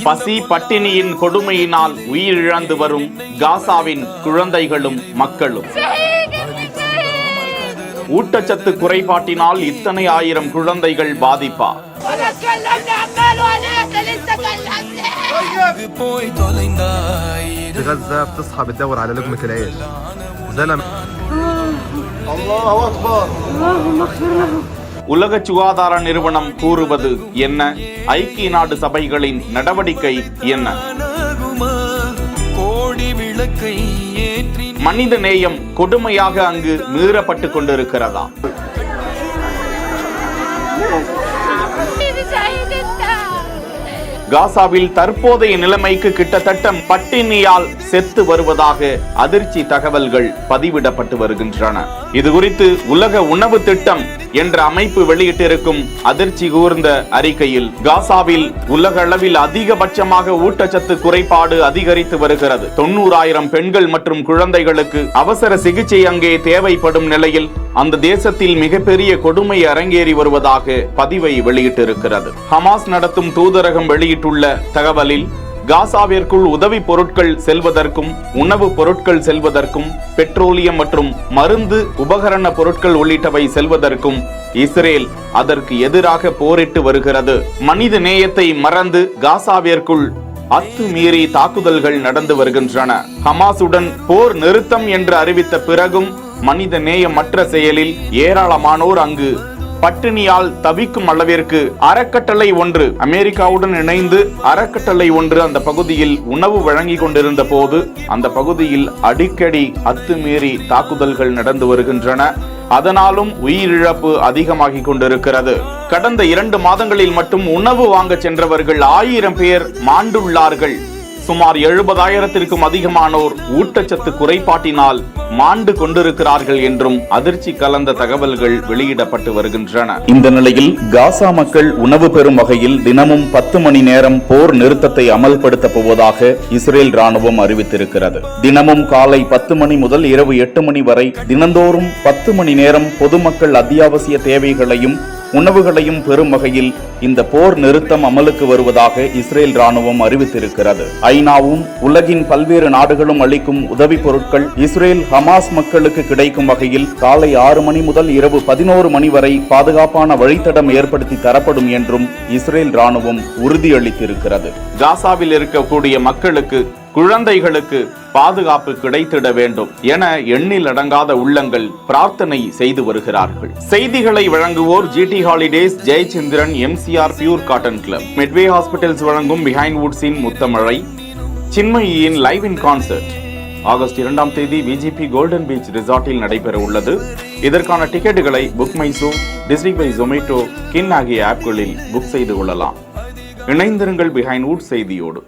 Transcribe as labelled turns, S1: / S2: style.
S1: பசி பட்டினியின் கொடுமையினால் உயிரிழந்து வரும் காசாவின் குழந்தைகளும் மக்களும். ஊட்டச்சத்து குறைபாட்டினால் இத்தனை ஆயிரம் குழந்தைகள் பாதிப்பா?
S2: غزة بتصحى بتدور على لقمة العيش. زلمة الله أكبر.
S1: உலக சுகாதார நிறுவனம் கூறுவது என்ன? ஐக்கிய நாடு சபைகளின் நடவடிக்கை என்ன? மனித நேயம் கொடுமையாக அங்கு மீறப்பட்டு கொண்டிருக்கிறதா? காசாவில் தற்போதைய நிலைமைக்கு கிட்டத்தட்ட பட்டினியால் செத்து வருவதாக அதிர்ச்சி தகவல்கள் பதிவிடப்பட்டு வருகின்றன. இது குறித்து உலக உணவு திட்டம் என்ற அமைப்பு வெளியிட்டிருக்கும் அதிர்ச்சி கூர்ந்த அறிக்கையில், காசாவில் உலக அளவில் அதிகபட்சமாக ஊட்டச்சத்து குறைபாடு அதிகரித்து வருகிறது. 90,000 பெண்கள் மற்றும் குழந்தைகளுக்கு அவசர சிகிச்சை அங்கே தேவைப்படும் நிலையில் அந்த தேசத்தில் மிகப்பெரிய கொடுமை அரங்கேறி வருவதாக பதிவை வெளியிட்டிருக்கிறது. ஹமாஸ் நடத்தும் தூதரகம் வெளியிட்டுள்ள தகவலில், காசாவிற்குள் உதவி பொருட்கள் செல்வதற்கும் உணவு பொருட்கள் செல்வதற்கும் பெட்ரோலியம் மற்றும் மருந்து உபகரண பொருட்கள் உள்ளிட்டவை செல்வதற்கும் இஸ்ரேல் அதற்கு எதிராக போரிட்டு வருகிறது. மனித நேயத்தை மறந்து காசாவிற்குள் அத்துமீறி தாக்குதல்கள் நடந்து வருகின்றன. ஹமாஸுடன் போர் நிறுத்தம் என்று அறிவித்த பிறகும் மனித நேயமற்ற செயலில் ஏராளமானோர் அங்கு பட்டினியால் தவிக்கும் அளவிற்கு அறக்கட்டளை ஒன்று, அமெரிக்காவுடன் இணைந்து அறக்கட்டளை ஒன்று அந்த பகுதியில் உணவு வழங்கி கொண்டிருந்த போது அந்த பகுதியில் அடிக்கடி அத்துமீறி தாக்குதல்கள் நடந்து வருகின்றன. அதனாலும் உயிரிழப்பு அதிகமாகி கொண்டிருக்கிறது. கடந்த 2 மாதங்களில் மட்டும் உணவு வாங்க சென்றவர்கள் 1000 பேர் மாண்டுள்ளார்கள். சுமார் 70,000த்திற்கும் அதிகமானோர் ஊட்டச்சத்து குறைபாட்டினால் மாண்டு கொண்டிருக்கிறார்கள் என்றும் அதிர்ச்சி கலந்த தகவல்கள் வெளியிடப்பட்டு வருகின்றன. இந்த நிலையில் காசா மக்கள் உணவு பெறும் வகையில் தினமும் 10 மணி நேரம் போர் நிறுத்தத்தை அமல்படுத்த போவதாக இஸ்ரேல் ராணுவம் அறிவித்திருக்கிறது. தினமும் காலை 10 மணி முதல் இரவு 8 மணி வரை தினந்தோறும் 10 மணி நேரம் பொதுமக்கள் அத்தியாவசிய தேவைகளையும் உணவுகளையும் பெறும் வகையில் இந்த போர் நிறுத்தம் அமலுக்கு வருவதாக இஸ்ரேல் ராணுவம் அறிவித்திருக்கிறது. ஐநாவும் உலகின் பல்வேறு நாடுகளும் அளிக்கும் உதவி பொருட்கள் இஸ்ரேல் ஹமாஸ் மக்களுக்கு கிடைக்கும் வகையில் காலை 6 மணி முதல் இரவு 11 மணி வரை பாதுகாப்பான வழித்தடம் ஏற்படுத்தி தரப்படும் என்றும் இஸ்ரேல் ராணுவம் உறுதியளித்திருக்கிறது. காசாவில் இருக்கக்கூடிய மக்களுக்கு, குழந்தைகளுக்கு பாதுகாப்பு கிடைத்திட வேண்டும் என எண்ணில் அடங்காத உள்ளங்கள் பிரார்த்தனை செய்து வருகிறார்கள். செய்திகளை வழங்குவோர் GT holidays, Jayachandran, MCR pure cotton club, Medway hospitals வழங்கும் பிஹைண்ட் வுட்ஸின் முத்தமழை, சின்மயியின் லைவ் இன் கான்சர்ட் ஆகஸ்ட் 2ஆம் தேதி VGP கோல்டன் பீச் ரிசார்ட்டில் நடைபெற உள்ளது. இதற்கான டிக்கெட்டுகளை book my show, district by Zomato, கின் ஆகிய ஆப்களில் புக் செய்து கொள்ளலாம். இணைந்திருங்கள் பிஹைண்ட் வுட்ஸ் செய்தியோடு.